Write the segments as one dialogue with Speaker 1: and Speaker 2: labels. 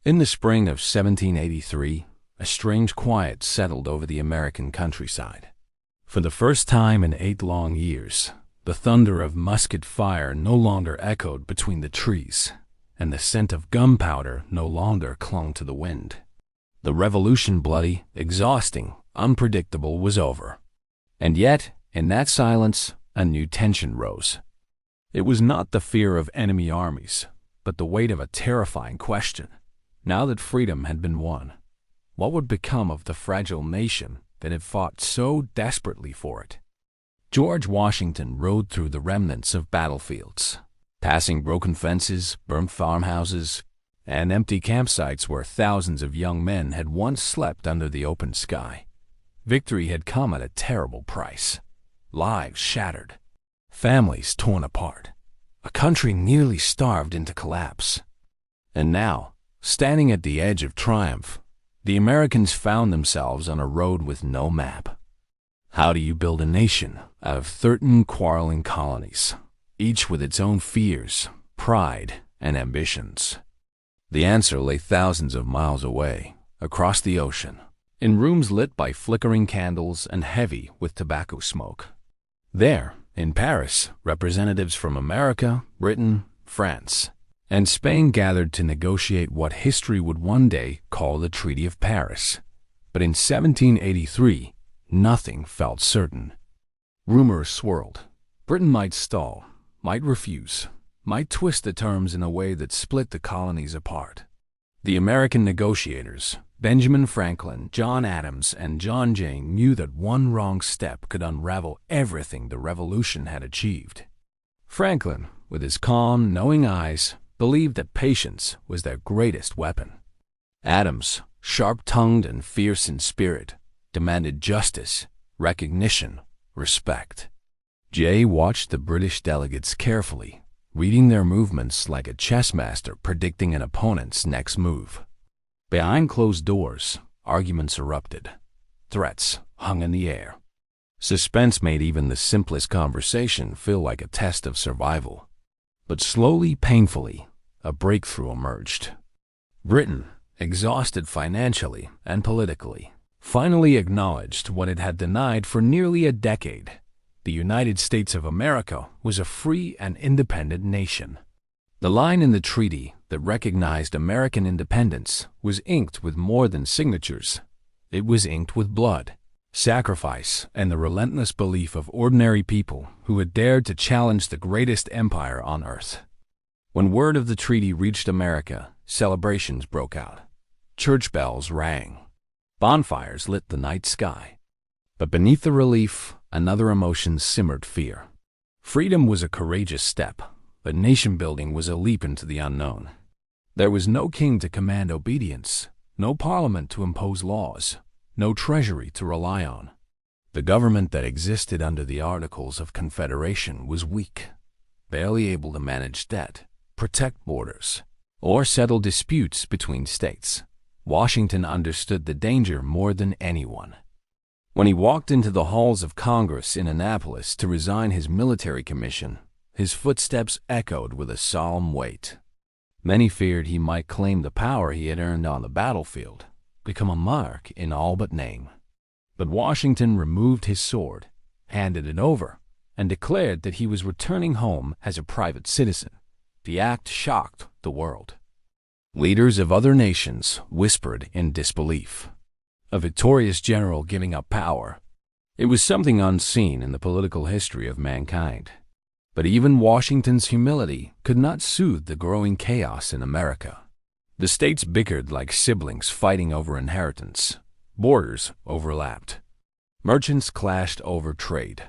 Speaker 1: In the spring of 1783, a strange quiet settled over the American countryside. For the first time in 8 long years, the thunder of musket fire no longer echoed between the trees, and the scent of gunpowder no longer clung to the wind. The revolution, bloody, exhausting, unpredictable, was over. And yet, in that silence, a new tension rose. It was not the fear of enemy armies, but the weight of a terrifying question. Now that freedom had been won, what would become of the fragile nation that had fought so desperately for it? George Washington rode through the remnants of battlefields, passing broken fences, burnt farmhouses, and empty campsites where thousands of young men had once slept under the open sky. Victory had come at a terrible price. Lives shattered, families torn apart, a country nearly starved into collapse. And now, standing at the edge of triumph, the Americans found themselves on a road with no map. How do you build a nation out of 13 quarreling colonies, each with its own fears, pride, and ambitions? The answer lay thousands of miles away, across the ocean, in rooms lit by flickering candles and heavy with tobacco smoke. There, in Paris, representatives from America, Britain, France, and Spain gathered to negotiate what history would one day call the Treaty of Paris. But in 1783, nothing felt certain. Rumors swirled. Britain might stall, might refuse, might twist the terms in a way that split the colonies apart. The American negotiators, Benjamin Franklin, John Adams, and John Jay, knew that one wrong step could unravel everything the Revolution had achieved. Franklin, with his calm, knowing eyes, believed that patience was their greatest weapon. Adams, sharp-tongued and fierce in spirit, demanded justice, recognition, respect. Jay watched the British delegates carefully, reading their movements like a chess master predicting an opponent's next move. Behind closed doors, arguments erupted. Threats hung in the air. Suspense made even the simplest conversation feel like a test of survival. But slowly, painfully, a breakthrough emerged. Britain, exhausted financially and politically, finally acknowledged what it had denied for nearly a decade. The United States of America was a free and independent nation. The line in the treaty that recognized American independence was inked with more than signatures. It was inked with blood, sacrifice, and the relentless belief of ordinary people who had dared to challenge the greatest empire on earth. When word of the treaty reached America, celebrations broke out. Church bells rang. Bonfires lit the night sky. But beneath the relief, another emotion simmered: fear. Freedom was a courageous step, but nation-building was a leap into the unknown. There was no king to command obedience, no parliament to impose laws, no treasury to rely on. The government that existed under the Articles of Confederation was weak, barely able to manage debt, protect borders, or settle disputes between states. Washington understood the danger more than anyone. When he walked into the halls of Congress in Annapolis to resign his military commission, his footsteps echoed with a solemn weight. Many feared he might claim the power he had earned on the battlefield, become a monarch in all but name. But Washington removed his sword, handed it over, and declared that he was returning home as a private citizen. The act shocked the world. Leaders of other nations whispered in disbelief. A victorious general giving up power. It was something unseen in the political history of mankind. But even Washington's humility could not soothe the growing chaos in America. The states bickered like siblings fighting over inheritance. Borders overlapped. Merchants clashed over trade.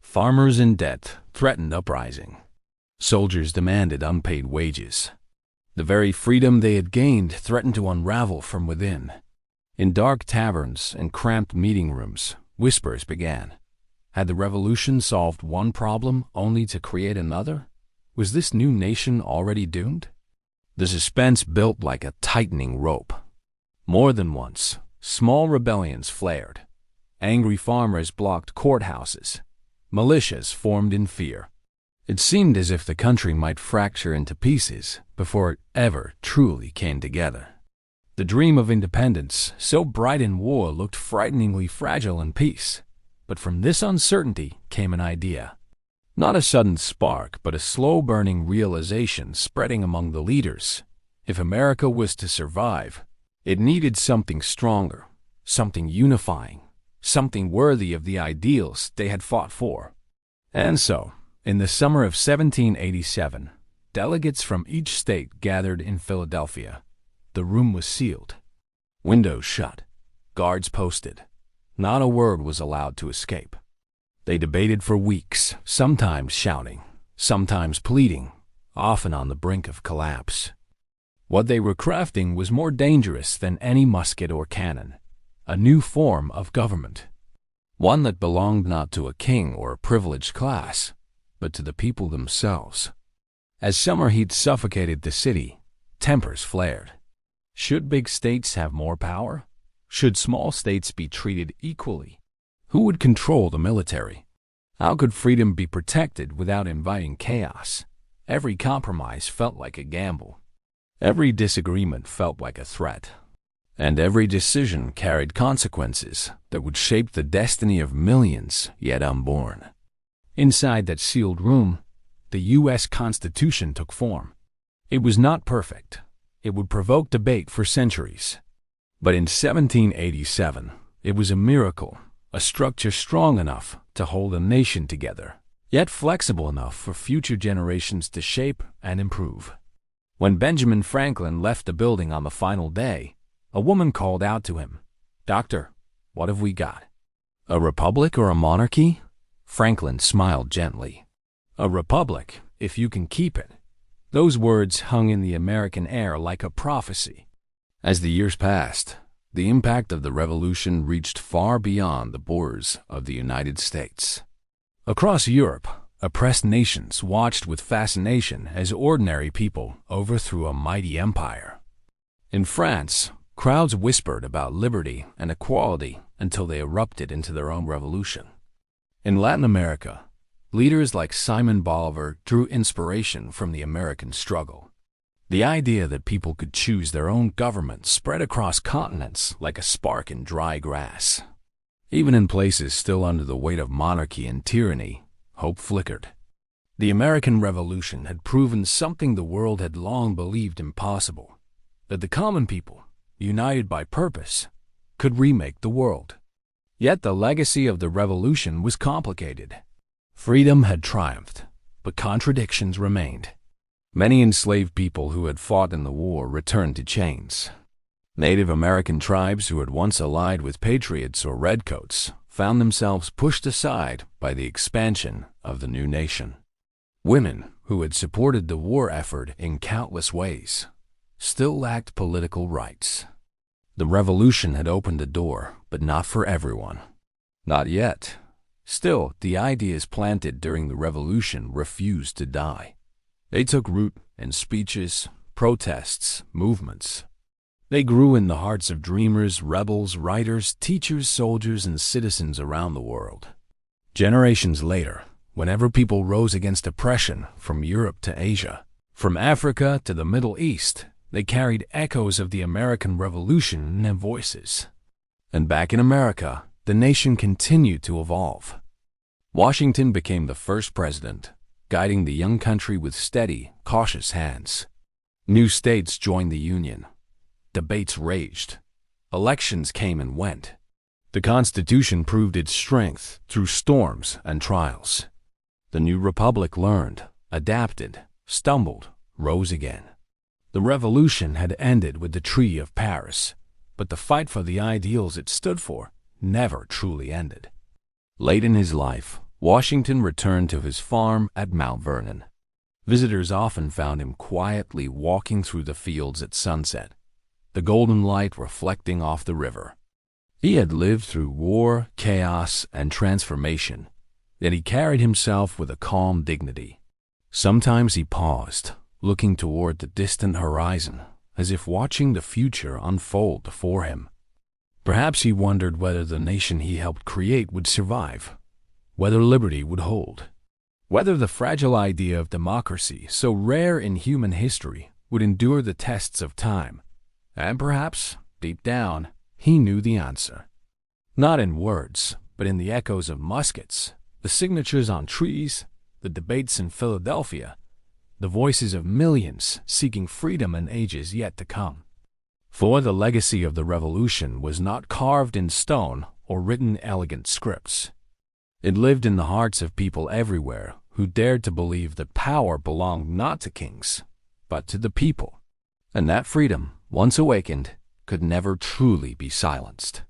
Speaker 1: Farmers in debt threatened uprising. Soldiers demanded unpaid wages. The very freedom they had gained threatened to unravel from within. In dark taverns and cramped meeting rooms, whispers began. Had the revolution solved one problem only to create another? Was this new nation already doomed? The suspense built like a tightening rope. More than once, small rebellions flared. Angry farmers blocked courthouses. Militias formed in fear. It seemed as if the country might fracture into pieces before it ever truly came together. The dream of independence, so bright in war, looked frighteningly fragile in peace. But from this uncertainty came an idea. Not a sudden spark, but a slow-burning realization spreading among the leaders. If America was to survive, it needed something stronger, something unifying, something worthy of the ideals they had fought for. And so, in the summer of 1787, delegates from each state gathered in Philadelphia. The room was sealed, windows shut, guards posted. Not a word was allowed to escape. They debated for weeks, sometimes shouting, sometimes pleading, often on the brink of collapse. What they were crafting was more dangerous than any musket or cannon, a new form of government, one that belonged not to a king or a privileged class, but to the people themselves. As summer heat suffocated the city, tempers flared. Should big states have more power? Should small states be treated equally? Who would control the military? How could freedom be protected without inviting chaos? Every compromise felt like a gamble. Every disagreement felt like a threat. And every decision carried consequences that would shape the destiny of millions yet unborn. Inside that sealed room, the U.S. Constitution took form. It was not perfect. It would provoke debate for centuries. But in 1787, it was a miracle, a structure strong enough to hold a nation together, yet flexible enough for future generations to shape and improve. When Benjamin Franklin left the building on the final day, a woman called out to him, "Doctor, what have we got? A republic or a monarchy?" Franklin smiled gently. "A republic, if you can keep it." Those words hung in the American air like a prophecy. As the years passed, the impact of the revolution reached far beyond the borders of the United States. Across Europe, oppressed nations watched with fascination as ordinary people overthrew a mighty empire. In France, crowds whispered about liberty and equality until they erupted into their own revolution. In Latin America, leaders like Simon Bolivar drew inspiration from the American struggle. The idea that people could choose their own government spread across continents like a spark in dry grass. Even in places still under the weight of monarchy and tyranny, hope flickered. The American Revolution had proven something the world had long believed impossible, that the common people, united by purpose, could remake the world. Yet the legacy of the revolution was complicated. Freedom had triumphed, but contradictions remained. Many enslaved people who had fought in the war returned to chains. Native American tribes who had once allied with patriots or redcoats found themselves pushed aside by the expansion of the new nation. Women, who had supported the war effort in countless ways, still lacked political rights. The revolution had opened a door, but not for everyone. Not yet. Still, the ideas planted during the revolution refused to die. They took root in speeches, protests, movements. They grew in the hearts of dreamers, rebels, writers, teachers, soldiers, and citizens around the world. Generations later, whenever people rose against oppression from Europe to Asia, from Africa to the Middle East, they carried echoes of the American Revolution in their voices. And back in America, the nation continued to evolve. Washington became the first president, guiding the young country with steady, cautious hands. New states joined the Union. Debates raged. Elections came and went. The Constitution proved its strength through storms and trials. The new republic learned, adapted, stumbled, rose again. The revolution had ended with the Treaty of Paris, but the fight for the ideals it stood for never truly ended. Late in his life, Washington returned to his farm at Mount Vernon. Visitors often found him quietly walking through the fields at sunset, the golden light reflecting off the river. He had lived through war, chaos, and transformation, yet he carried himself with a calm dignity. Sometimes he paused, looking toward the distant horizon, as if watching the future unfold before him. Perhaps he wondered whether the nation he helped create would survive, whether liberty would hold, whether the fragile idea of democracy, so rare in human history, would endure the tests of time. And perhaps, deep down, he knew the answer. Not in words, but in the echoes of muskets, the signatures on trees, the debates in Philadelphia, the voices of millions seeking freedom in ages yet to come. For the legacy of the revolution was not carved in stone or written in elegant scripts. It lived in the hearts of people everywhere who dared to believe that power belonged not to kings, but to the people, and that freedom, once awakened, could never truly be silenced.